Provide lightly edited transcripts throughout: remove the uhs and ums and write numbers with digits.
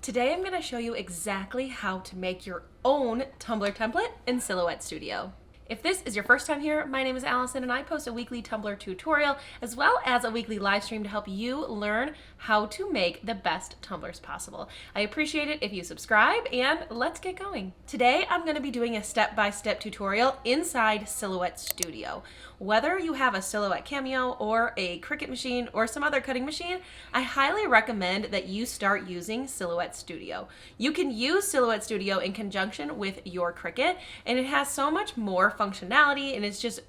Today I'm going to show you exactly how to make your own tumbler template in Silhouette Studio. If this is your first time here, my name is Allison and I post a weekly tumbler tutorial as well as a weekly live stream to help you learn how to make the best tumblers possible. I appreciate it if you subscribe, and let's get going. Today I'm going to be doing a step-by-step tutorial inside Silhouette Studio. Whether you have a Silhouette Cameo or a Cricut machine or some other cutting machine, I highly recommend that you start using Silhouette Studio. You can use Silhouette Studio in conjunction with your Cricut, and it has so much more functionality and it's just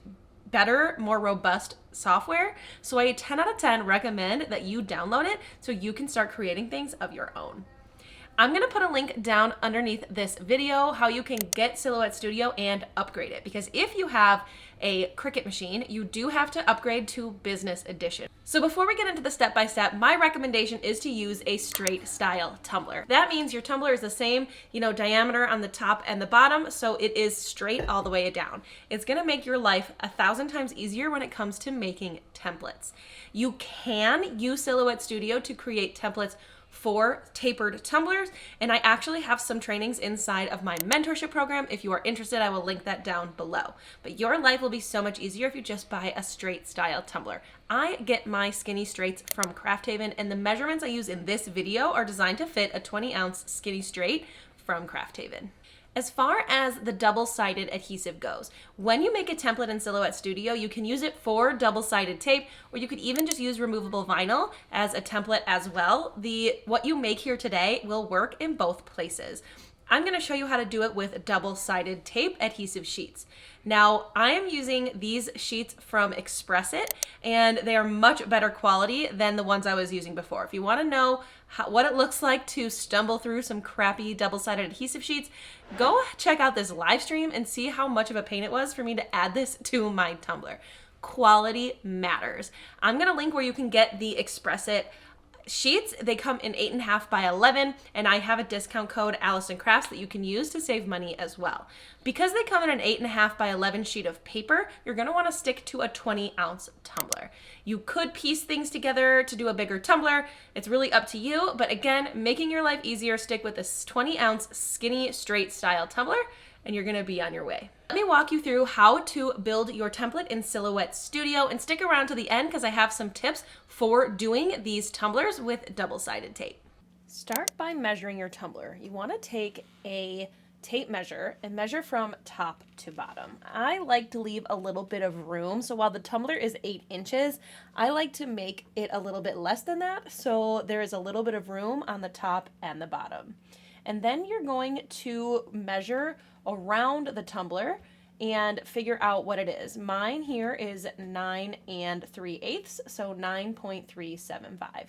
better, more robust software. So I 10 out of 10 recommend that you download it so you can start creating things of your own. I'm going to put a link down underneath this video how you can get Silhouette Studio and upgrade it, because if you have a Cricut machine, you do have to upgrade to Business Edition. So before we get into the step-by-step, my recommendation is to use a straight style tumbler. That means your tumbler is the same, diameter on the top and the bottom, so it is straight all the way down. It's going to make your life 1,000 times easier when it comes to making templates. You can use Silhouette Studio to create templates for tapered tumblers, and I actually have some trainings inside of my mentorship program. If you are interested, I will link that down below. But your life will be so much easier if you just buy a straight style tumbler. I get my skinny straights from Craft Haven, and the measurements I use in this video are designed to fit a 20-ounce skinny straight from Craft Haven. As far as the double-sided adhesive goes, when you make a template in Silhouette Studio, you can use it for double-sided tape, or you could even just use removable vinyl as a template as well. What you make here today will work in both places. I'm going to show you how to do it with double-sided tape adhesive sheets. Now, I am using these sheets from Express It, and they are much better quality than the ones I was using before. If you want to know what it looks like to stumble through some crappy double-sided adhesive sheets, go check out this live stream and see how much of a pain it was for me to add this to my tumbler. Quality matters. I'm going to link where you can get the Express It sheets. They come in 8.5 by 11, and I have a discount code alisoncrafts that you can use to save money as well. Because they come in an 8.5 by 11 sheet of paper, you're going to want to stick to a 20-ounce tumbler. You could piece things together to do a bigger tumbler. It's really up to you, but again, making your life easier, stick with this 20-ounce skinny straight style tumbler, and you're going to be on your way. Let me walk you through how to build your template in Silhouette Studio, and stick around to the end because I have some tips for doing these tumblers with double-sided tape. Start by measuring your tumbler. You want to take a tape measure and measure from top to bottom. I like to leave a little bit of room, so while the tumbler is 8 inches, I like to make it a little bit less than that, so there is a little bit of room on the top and the bottom. And then you're going to measure around the tumbler and figure out what it is. Mine here is 9 3/8, so 9.375.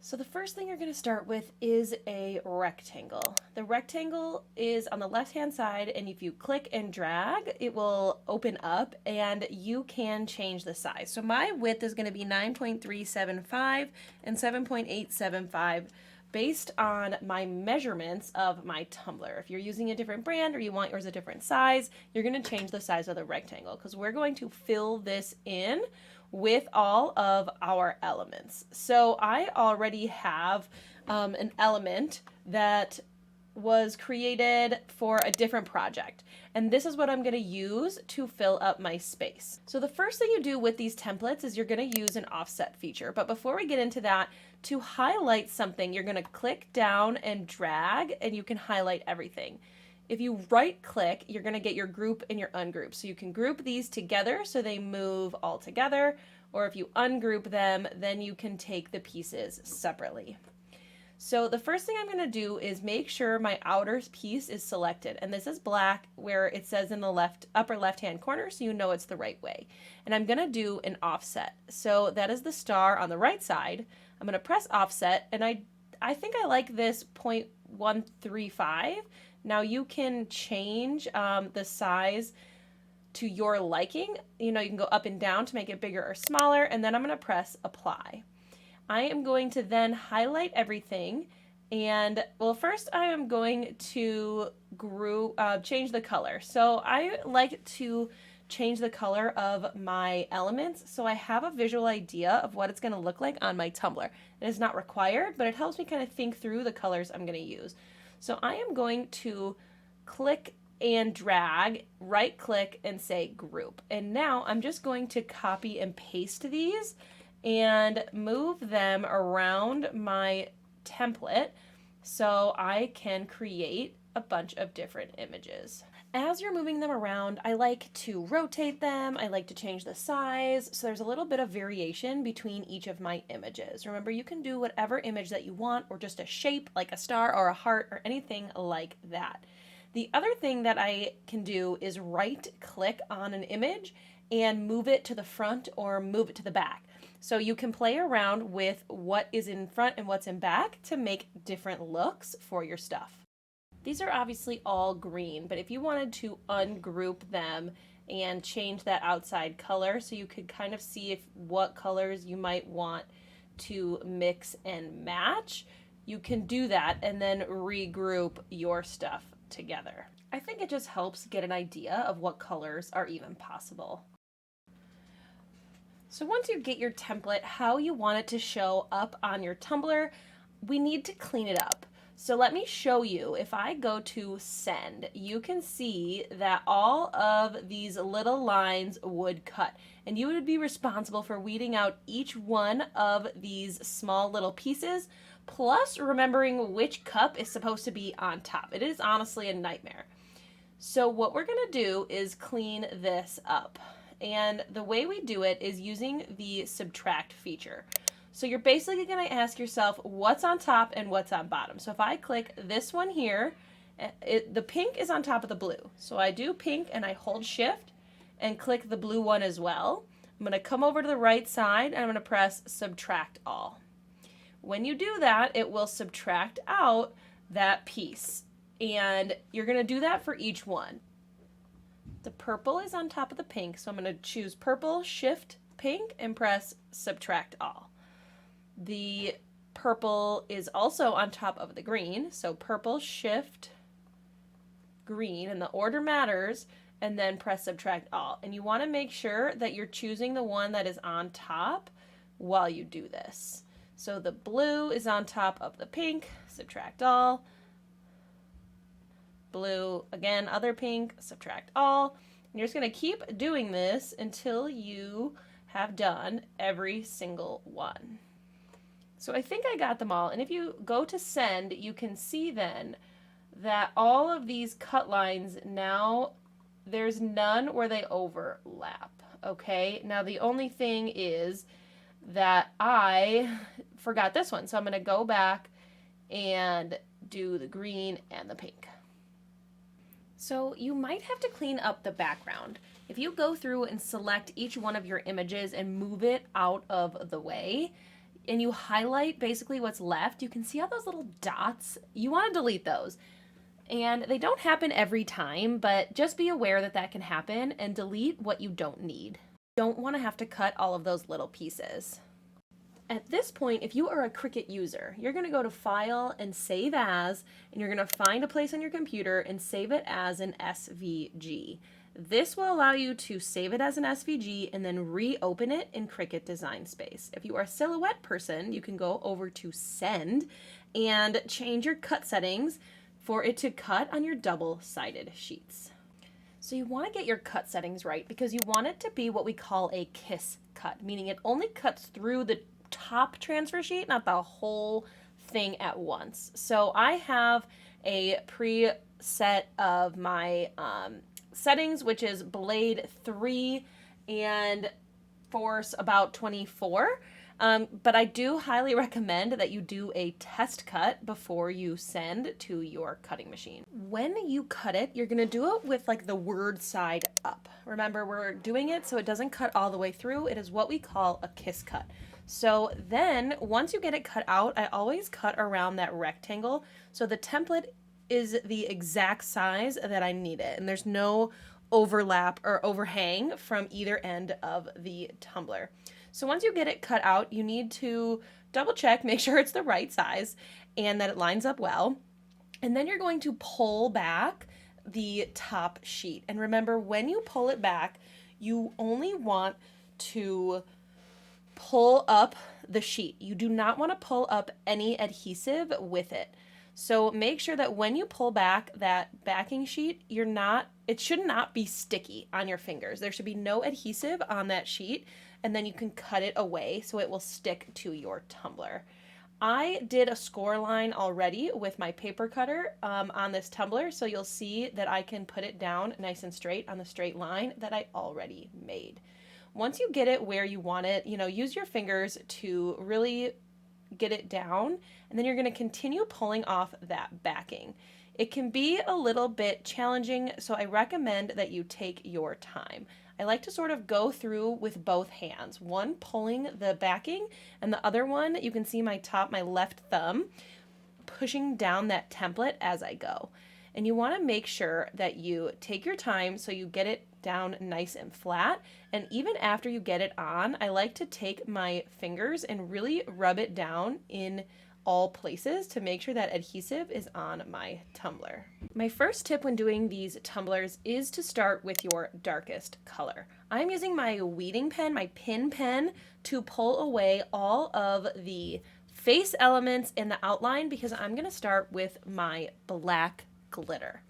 So the first thing you're going to start with is a rectangle. The rectangle is on the left-hand side, and if you click and drag, it will open up and you can change the size. So my width is going to be 9.375 and 7.875 based on my measurements of my tumbler. If you're using a different brand or you want yours a different size, you're going to change the size of the rectangle because we're going to fill this in with all of our elements. So I already have an element that was created for a different project, and this is what I'm going to use to fill up my space. So the first thing you do with these templates is you're going to use an offset feature, but before we get into that, to highlight something, you're going to click down and drag, and you can highlight everything. If you right click, you're going to get your group and your ungroup, so you can group these together so they move all together, or if you ungroup them, then you can take the pieces separately. So the first thing I'm going to do is make sure my outer piece is selected, and this is black where it says in the upper left hand corner, so you know it's the right way. And I'm going to do an offset. So that is the star on the right side. I'm going to press offset, and I think I like this 0.135. Now you can change the size to your liking. You can go up and down to make it bigger or smaller, and then I'm going to press apply. I am going to then highlight everything, and well, first I am going to change the color. So I like to change the color of my elements so I have a visual idea of what it's going to look like on my tumbler. It is not required, but it helps me kind of think through the colors I'm going to use. So I am going to click and drag, right click and say group. And now I'm just going to copy and paste these and move them around my template so I can create a bunch of different images. As you're moving them around, I like to rotate them, I like to change the size, so there's a little bit of variation between each of my images. Remember, you can do whatever image that you want, or just a shape like a star or a heart or anything like that. The other thing that I can do is right click on an image and move it to the front or move it to the back. So you can play around with what is in front and what's in back to make different looks for your stuff. These are obviously all green, but if you wanted to ungroup them and change that outside color so you could kind of see what colors you might want to mix and match, you can do that and then regroup your stuff together. I think it just helps get an idea of what colors are even possible. So once you get your template, how you want it to show up on your tumbler, we need to clean it up. So let me show you. If I go to send, you can see that all of these little lines would cut, and you would be responsible for weeding out each one of these small little pieces, plus remembering which cup is supposed to be on top. It is honestly a nightmare. So what we're gonna do is clean this up. And the way we do it is using the subtract feature. So you're basically going to ask yourself what's on top and what's on bottom. So if I click this one here, the pink is on top of the blue. So I do pink and I hold shift and click the blue one as well. I'm going to come over to the right side and I'm going to press subtract all. When you do that, it will subtract out that piece. And you're going to do that for each one. The purple is on top of the pink, so I'm going to choose purple, shift pink, and press subtract all. The purple is also on top of the green, so purple, shift, green, and the order matters, and then press subtract all. And you want to make sure that you're choosing the one that is on top while you do this. So the blue is on top of the pink, subtract all. Blue, again, other pink, subtract all. And you're just going to keep doing this until you have done every single one. So I think I got them all, and if you go to send, you can see then that all of these cut lines now, there's none where they overlap, okay? Now the only thing is that I forgot this one, so I'm going to go back and do the green and the pink. So you might have to clean up the background. If you go through and select each one of your images and move it out of the way, and you highlight basically what's left, you can see all those little dots. You want to delete those. And they don't happen every time, but just be aware that that can happen and delete what you don't need. You don't want to have to cut all of those little pieces. At this point, if you are a Cricut user, you're going to go to File and Save As, and you're going to find a place on your computer and save it as an SVG. This will allow you to save it as an SVG and then reopen it in Cricut Design Space. If you are a silhouette person, you can go over to Send and change your cut settings for it to cut on your double-sided sheets. So you want to get your cut settings right because you want it to be what we call a kiss cut, meaning it only cuts through the top transfer sheet, not the whole thing at once. So I have a preset of my settings, which is blade 3 and force about 24. But I do highly recommend that you do a test cut before you send to your cutting machine. When you cut it, you're gonna do it with like the word side up. Remember, we're doing it so it doesn't cut all the way through. It is what we call a kiss cut. So then once you get it cut out, I always cut around that rectangle so the template is the exact size that I need it, and there's no overlap or overhang from either end of the tumbler. So once you get it cut out, you need to double check, make sure it's the right size and that it lines up well. And then you're going to pull back the top sheet. And remember, when you pull it back, you only want to pull up the sheet. You do not want to pull up any adhesive with it. So make sure that when you pull back that backing sheet, it should not be sticky on your fingers. There should be no adhesive on that sheet, and then you can cut it away so it will stick to your tumbler. I did a score line already with my paper cutter on this tumbler, so you'll see that I can put it down nice and straight on the straight line that I already made. Once you get it where you want it, use your fingers to really get it down, and then you're going to continue pulling off that backing. It can be a little bit challenging, so I recommend that you take your time. I like to sort of go through with both hands, one pulling the backing and the other one, you can see my left thumb, pushing down that template as I go. And you want to make sure that you take your time so you get it down nice and flat. And even after you get it on, I like to take my fingers and really rub it down in all places to make sure that adhesive is on my tumbler. My first tip when doing these tumblers is to start with your darkest color. I'm using my weeding pen, my pin pen, to pull away all of the face elements in the outline because I'm going to start with my black glitter.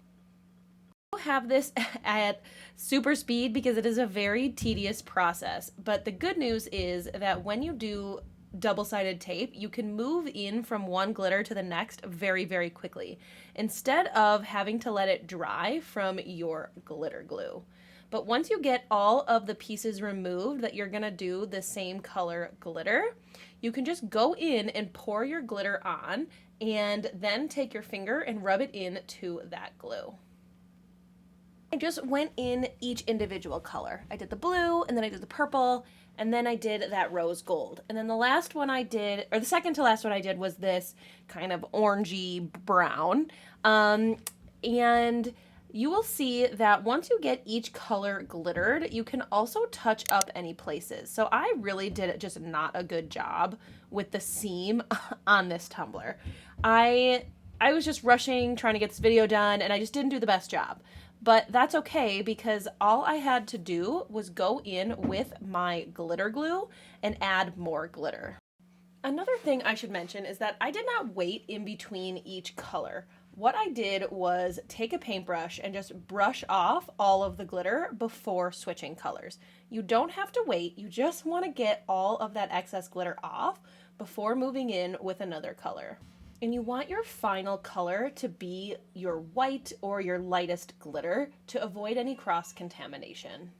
I have this at super speed because it is a very tedious process, but the good news is that when you do double-sided tape, you can move in from one glitter to the next very, very quickly instead of having to let it dry from your glitter glue. But once you get all of the pieces removed that you're gonna do the same color glitter, you can just go in and pour your glitter on and then take your finger and rub it into that glue. I just went in each individual color. I did the blue, and then I did the purple, and then I did that rose gold. And then the last one I did, or the second to last one I did, was this kind of orangey brown. And you will see that once you get each color glittered, you can also touch up any places. So I really did just not a good job with the seam on this tumbler. I was just rushing, trying to get this video done, and I just didn't do the best job. But that's okay because all I had to do was go in with my glitter glue and add more glitter. Another thing I should mention is that I did not wait in between each color. What I did was take a paintbrush and just brush off all of the glitter before switching colors. You don't have to wait, you just want to get all of that excess glitter off before moving in with another color. And you want your final color to be your white or your lightest glitter to avoid any cross-contamination.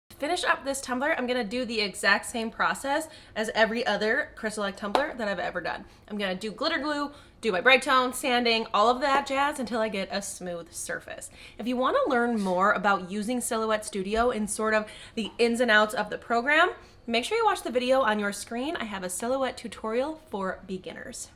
To finish up this tumbler, I'm gonna do the exact same process as every other CrystaLac tumbler that I've ever done. I'm gonna do glitter glue, do my bright tone, sanding, all of that jazz until I get a smooth surface. If you wanna learn more about using Silhouette Studio and sort of the ins and outs of the program, make sure you watch the video on your screen. I have a Silhouette tutorial for beginners.